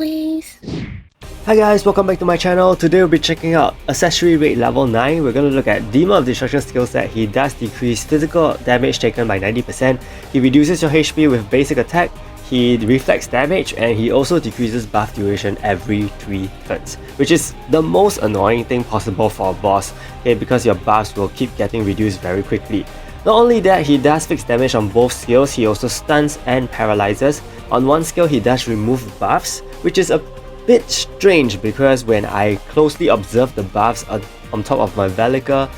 please. Hi guys, welcome back to my channel. Today we'll be checking out Accessory Raid level 9. We're going to look at Demon of Destruction skill set. He does decrease physical damage taken by 90%. He reduces your HP with basic attack. He reflects damage, and he also decreases buff duration every 3 turns, which is the most annoying thing possible for a boss, okay, because your buffs will keep getting reduced very quickly. Not only that, he does fix damage on both skills. He also stuns and paralyzes. On one skill, he does remove buffs, which is a bit strange because when I closely observe the buffs on top of my VELIKA,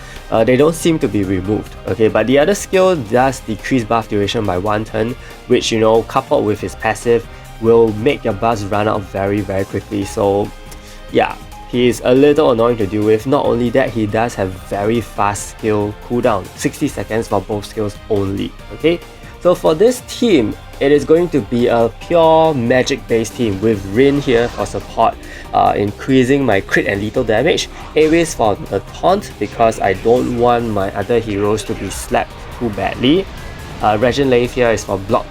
they don't seem to be removed. Okay, but the other skill does decrease buff duration by 1 turn, which, you know, coupled with his passive, will make your buffs run out very quickly. So yeah, he is a little annoying to deal with. Not only that, he does have very fast skill cooldown, 60 seconds for both skills only. Okay, so for this team, it is going to be a pure magic based team with Rin here for support, increasing my crit and lethal damage, Ares for the taunt because I don't want my other heroes to be slapped too badly, Regent Lave here is for block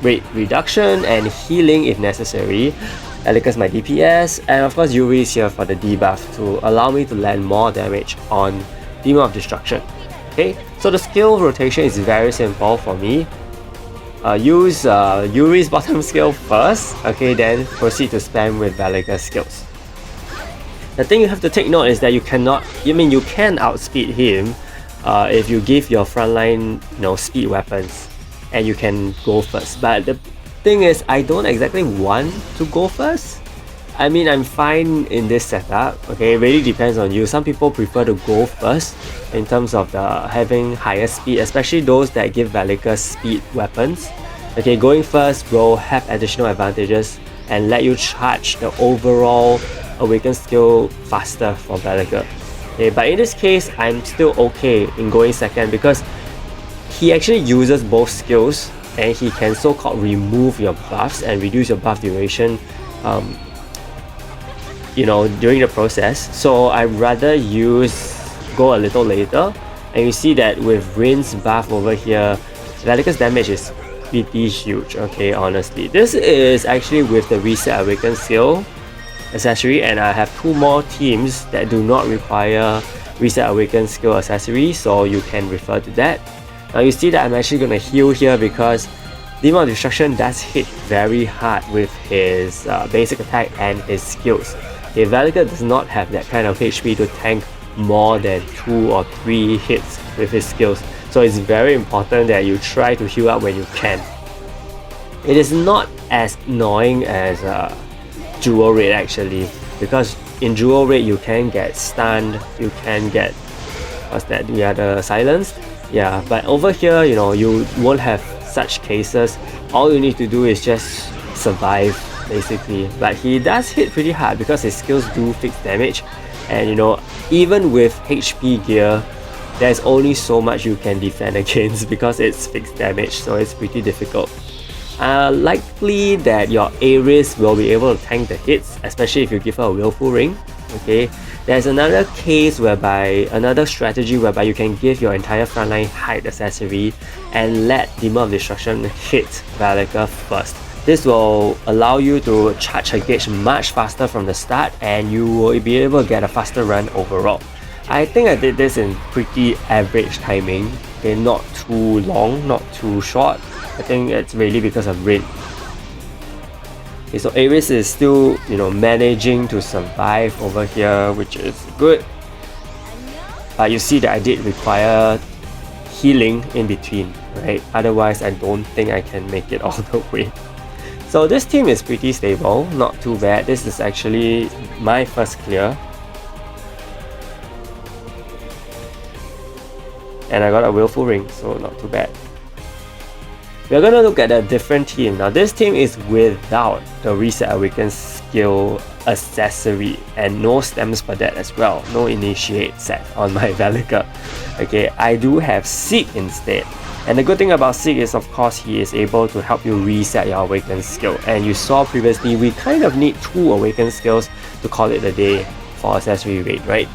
rate reduction and healing if necessary, Velika's my DPS, and of course Yuri is here for the debuff to allow me to land more damage on Demon of Destruction. Okay, so the skill rotation is very simple for me. Use Yuri's bottom skill first, okay, then proceed to spam with Velika's skills. The thing you have to take note is that you can outspeed him if you give your frontline, speed weapons, and you can go first. But the thing is, I don't exactly want to go first. I mean, I'm fine in this setup, okay, it really depends on you. Some people prefer to go first in terms of having higher speed, especially those that give Velika speed weapons. Okay, going first will have additional advantages and let you charge the overall awaken skill faster for Velika. Okay, but in this case, I'm still okay in going second because he actually uses both skills and he can so-called remove your buffs and reduce your buff duration during the process. So I'd rather go a little later, and you see that with Rin's buff over here, Velika's damage is pretty huge, okay, honestly. This is actually with the Reset Awaken skill accessory, and I have 2 more teams that do not require Reset Awaken skill accessory, so you can refer to that. Now you see that I'm actually going to heal here because Demon of Destruction does hit very hard with his basic attack and his skills. Okay, Velika does not have that kind of HP to tank more than 2 or 3 hits with his skills, so it's very important that you try to heal up when you can. It is not as annoying as Dual Raid actually, because in Dual Raid you can get stunned, you can get silenced. Yeah, but over here, you won't have such cases. All you need to do is just survive basically. But he does hit pretty hard because his skills do fix damage, and even with HP gear, there's only so much you can defend against because it's fixed damage, so it's pretty difficult. Likely that your Ares will be able to tank the hits, especially if you give her a Willful Ring. Okay, there's another strategy whereby you can give your entire frontline hide accessory and let Demon of Destruction hit Velika first. This will allow you to charge her gauge much faster from the start, and you will be able to get a faster run overall. I think I did this in pretty average timing, okay, not too long, not too short. I think it's really because of Raid. Okay, so Ares is still, managing to survive over here, which is good. But you see that I did require healing in between, right? Otherwise, I don't think I can make it all the way. So this team is pretty stable, not too bad. This is actually my first clear. And I got a Willful Ring, so not too bad. We're going to look at a different team. Now this team is without the Reset Awaken skill accessory and no stems for that as well. No initiate set on my Velika. Okay, I do have SIEG instead. And the good thing about SIEG is, of course, he is able to help you reset your Awaken skill. And you saw previously, we kind of need 2 Awaken skills to call it a day for Accessory Raid, right?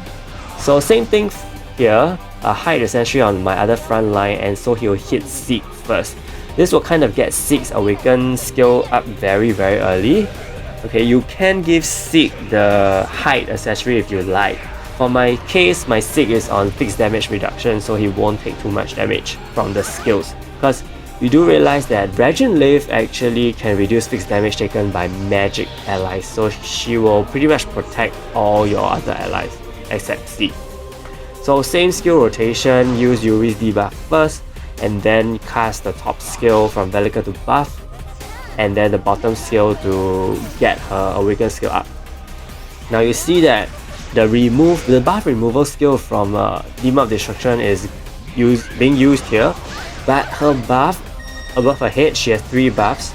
So same thing here, a hide accessory on my other front line, and so he'll hit SIEG first. This will kind of get SIEG's Awaken skill up very early. Okay, you can give SIEG the height accessory if you like. For my case, my SIEG is on fixed damage reduction, so he won't take too much damage from the skills. Because you do realize that Leaf actually can reduce fixed damage taken by magic allies, so she will pretty much protect all your other allies except SIEG. So same skill rotation, use Yuri's debuff first, and then cast the top skill from VELIKA to buff, and then the bottom skill to get her awaken skill up. Now you see that the buff removal skill from Demon of Destruction is being used here, but her buff above her head, she has 3 buffs,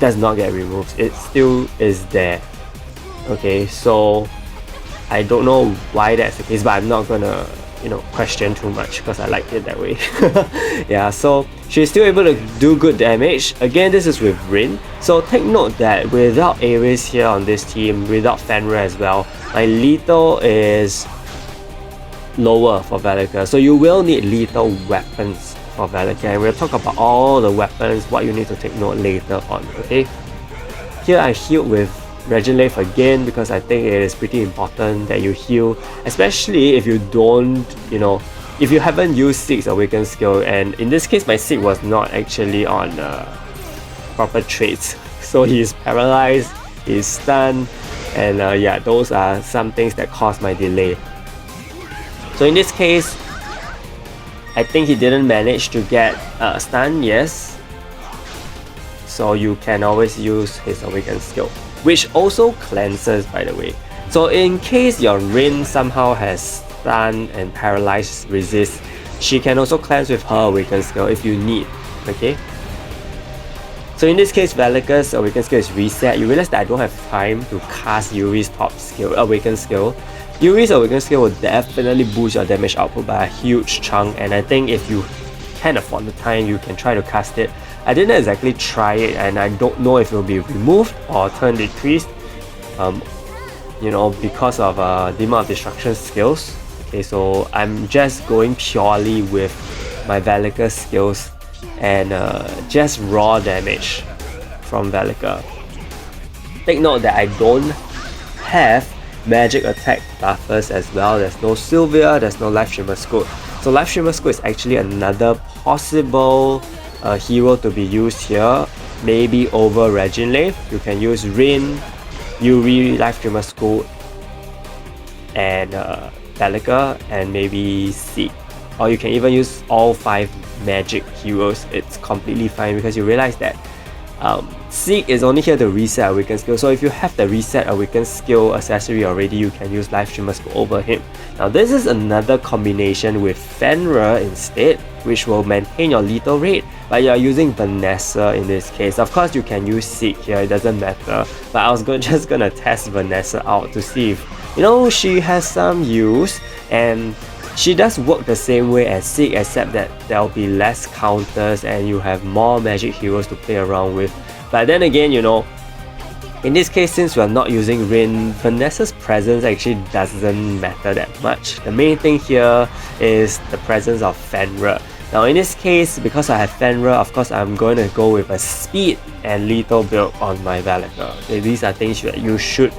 does not get removed. It still is there. Okay, so I don't know why that's the case, but I'm not gonna question too much because I like it that way. Yeah, so she's still able to do good damage. Again, this is with Rin, so take note that without Ares here on this team, without Fenrir as well, my lethal is lower for VELIKA, so you will need lethal weapons for VELIKA, and we'll talk about all the weapons, what you need to take note later on. Okay, here I healed with Leaf again because I think it is pretty important that you heal, especially if you don't, if you haven't used SIEG's awaken skill, and in this case my SIEG was not actually on proper traits, so he's paralyzed, he's stunned, and yeah, those are some things that caused my delay. So in this case, I think he didn't manage to get stun, yes, so you can always use his awaken skill, which also cleanses, by the way. So in case your Rin somehow has stun and paralyzed resist, she can also cleanse with her awaken skill if you need. Okay, so in this case, VELIKA's awaken skill is reset. You realize that I don't have time to cast Yuri's top skill, awaken skill. Yuri's awaken skill will definitely boost your damage output by a huge chunk, and I think if you can afford the time, you can try to cast it. I didn't exactly try it, and I don't know if it will be removed or turn decreased, because of Demon of Destruction skills. Okay, so I'm just going purely with my VELIKA skills and just raw damage from VELIKA. Take note that I don't have magic attack buffers as well. There's no Sylvia, there's no Life Streamer Scout. So Life Streamer Scout is actually another possible hero to be used here, maybe over Leaf. You can use Rin, Yuri, Life Streamer Scout, and VELIKA, and maybe SIEG. Or you can even use all 5 magic heroes. It's completely fine because you realize that SIEG is only here to reset awaken skill, so if you have the reset awaken skill accessory already, you can use Life Streamer Scout over him. Now this is another combination with Fenrir instead, which will maintain your lethal rate, but you are using VANESSA in this case. Of course you can use SIEG here, it doesn't matter, but I was just gonna test VANESSA out to see if she has some use, and she does work the same way as SIEG, except that there will be less counters and you have more magic heroes to play around with. But then again, in this case, since we are not using Rin, VANESSA's presence actually doesn't matter that much. The main thing here is the presence of Fenrir. Now in this case, because I have Fenrir, of course I'm going to go with a speed and lethal build on my VELIKA. Okay, these are things that you should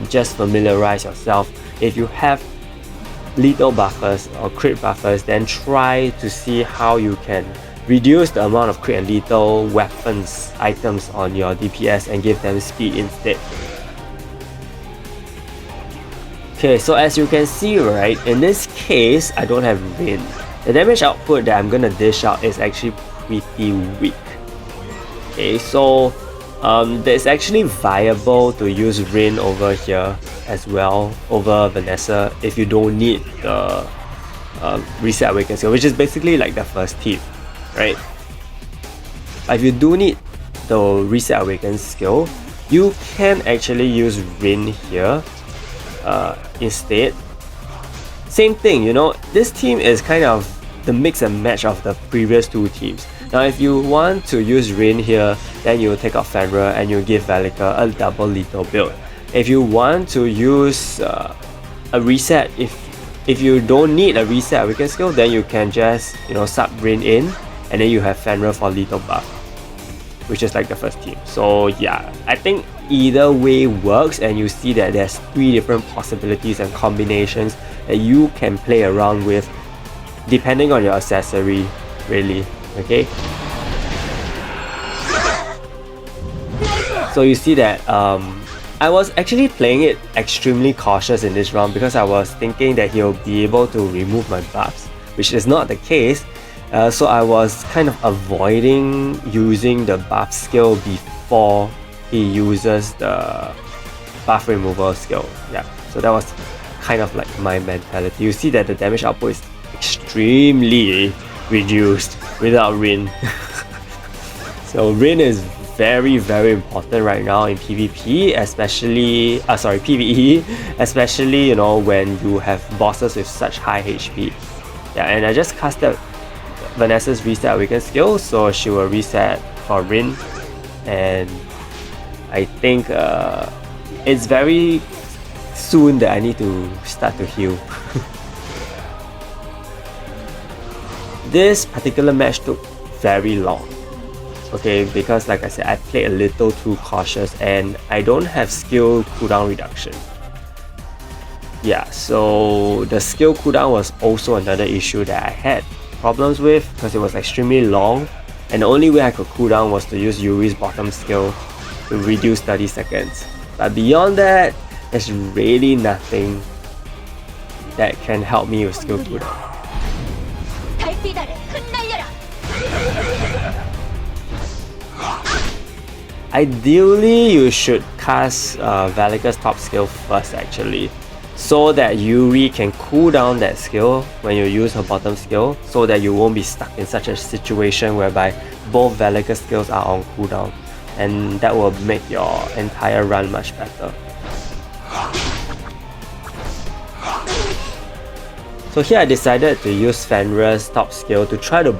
just familiarize yourself. If you have lethal buffers or crit buffers, then try to see how you can reduce the amount of crit and lethal weapons items on your DPS and give them speed instead. Okay, so as you can see, right, in this case I don't have Rin. The damage output that I'm gonna dish out is actually pretty weak. Okay, so it's actually viable to use Rin over here as well over VANESSA if you don't need the reset awaken skill, which is basically like the first tip, right? But if you do need the reset awaken skill, you can actually use Rin here instead. Same thing, this team is kind of the mix and match of the previous 2 teams. Now if you want to use Rin here, then you take out Fenrir and you give VELIKA a double lethal build. If you want to use a reset, if you don't need a reset awaken skill, then you can just sub Rin in, and then you have Fenrir for lethal buff, which is like the first team. So yeah, I think either way works, and you see that there's 3 different possibilities and combinations that you can play around with depending on your accessory, really. Okay, so you see that I was actually playing it extremely cautious in this round because I was thinking that he'll be able to remove my buffs, which is not the case. So I was kind of avoiding using the buff skill before he uses the buff removal skill. Yeah, so that was kind of like my mentality. You see that the damage output is extremely reduced without Rin. So Rin is very important right now in PvP, especially PvE, especially, you know, when you have bosses with such high HP. Yeah, and I just casted Vanessa's reset awaken skill, so she will reset for Rin, and I think it's very soon that I need to start to heal. This particular match took very long. Okay, because like I said, I played a little too cautious and I don't have skill cooldown reduction. Yeah, so the skill cooldown was also another issue that I had problems with because it was extremely long, and the only way I could cool down was to use Yuri's bottom skill to reduce 30 seconds. But beyond that, there's really nothing that can help me with skill cooldown. Ideally, you should cast VELIKA's top skill first actually, so that Yuri can cool down that skill when you use her bottom skill, so that you won't be stuck in such a situation whereby both VELIKA skills are on cooldown, and that will make your entire run much better. So here I decided to use Fenrir's top skill to try to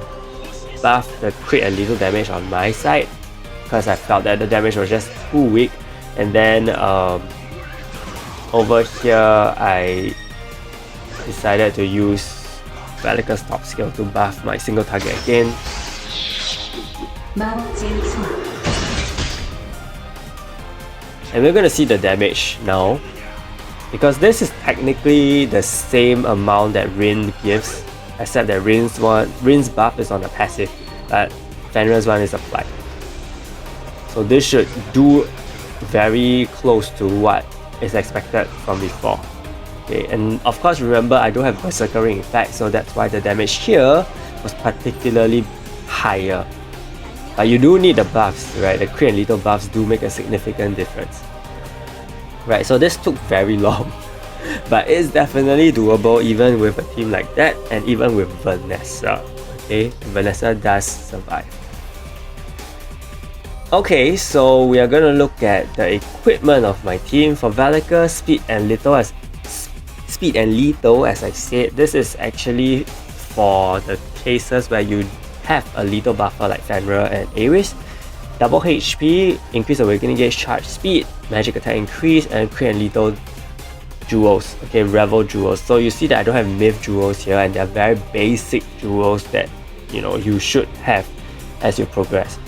buff the crit and lethal damage on my side, because I felt that the damage was just too weak. And then over here I decided to use VELIKA's top skill to buff my single target again. And we're gonna see the damage now, because this is technically the same amount that Rin gives, except that Rin's buff is on the passive, but Fenrir's one is applied. So this should do very close to what is expected from before. Okay, and of course remember I don't have berserkering effect, so that's why the damage here was particularly higher. But you do need the buffs, right? The crit and lethal buffs do make a significant difference. Right, so this took very long, but it's definitely doable even with a team like that, and even with VANESSA. Okay, VANESSA does survive. Okay, so we are gonna look at the equipment of my team. For VELIKA, speed and lethal, as I said, this is actually for the cases where you have a lethal buffer like Fenrir and Ares. Double HP, increase awakening gauge, charge speed, magic attack increase, and crit and lethal jewels. Okay, revel jewels. So you see that I don't have myth jewels here, and they're very basic jewels that you should have as you progress.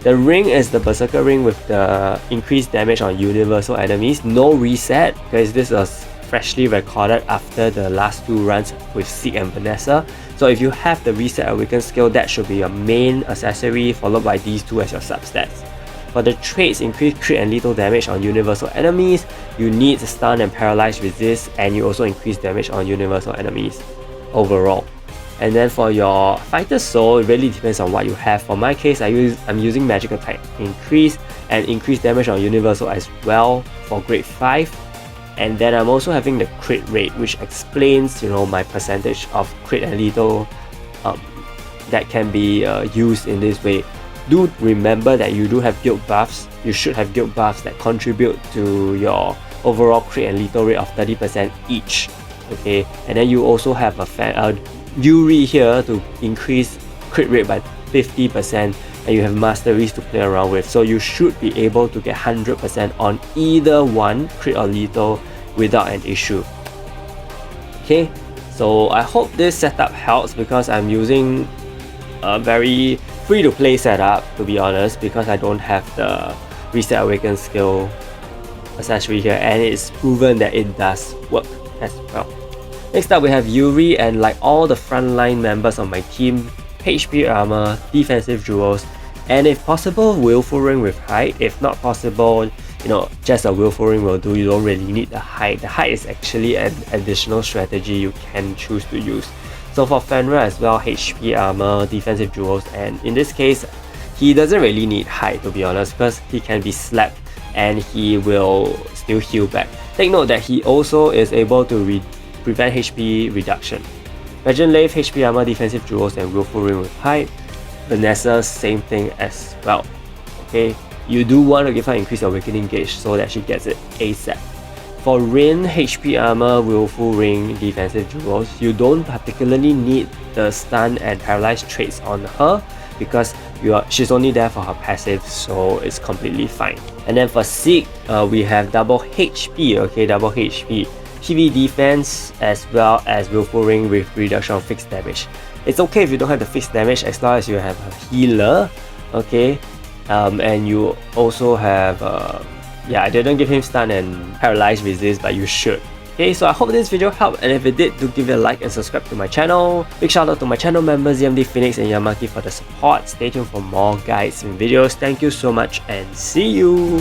The ring is the Berserker ring with the increased damage on universal enemies. No reset, because this was freshly recorded after the last 2 runs with SIEG and VANESSA. So if you have the reset awaken skill, that should be your main accessory, followed by these 2 as your substats. For the traits, increase crit and lethal damage on universal enemies. You need stun and paralyze resist, and you also increase damage on universal enemies overall. And then for your fighter's soul, it really depends on what you have. For my case, I'm using magic attack increase and increase damage on universal as well for grade 5. And then I'm also having the crit rate, which explains my percentage of crit and lethal that can be used in this way. Do remember that you do have guild buffs. You should have guild buffs that contribute to your overall crit and lethal rate of 30% each. Okay, and then you also have a Yuri here to increase crit rate by 50%, and you have masteries to play around with, so you should be able to get 100% on either one, crit or lethal, without an issue. Okay, so I hope this setup helps, because I'm using a very free to play setup, to be honest, because I don't have the reset awaken skill accessory here, and it's proven that it does work as well. Next up we have Yuri, and like all the frontline members of my team, HP armor, defensive jewels, and if possible, willful ring with height. If not possible, just a willful ring will do. You don't really need the height. The height is actually an additional strategy you can choose to use. So for Fenrir as well, HP armor, defensive jewels, and in this case, he doesn't really need height to be honest, because he can be slapped and he will still heal back. Take note that he also is able to prevent HP reduction. Legend Lave, HP armor, defensive jewels, and willful ring with height. VANESSA, same thing as well. Okay, you do want to give her increase awakening gauge so that she gets it ASAP. For Rin, HP armor, willful ring, defensive jewels, you don't particularly need the stun and paralyzed traits on her because she's only there for her passive, so it's completely fine. And then for SIEG, we have double HP, okay, double HP. PV defense as well as willful ring with reduction of fixed damage. It's okay if you don't have the fixed damage as long as you have a healer, okay, and you also have I didn't give him stun and paralyzed resist, but you should. Okay, so I hope this video helped, and if it did, do give it a like and subscribe to my channel. Big shout out to my channel members ZMD, Phoenix and Yamaki for the support. Stay tuned for more guides and videos. Thank you so much and see you!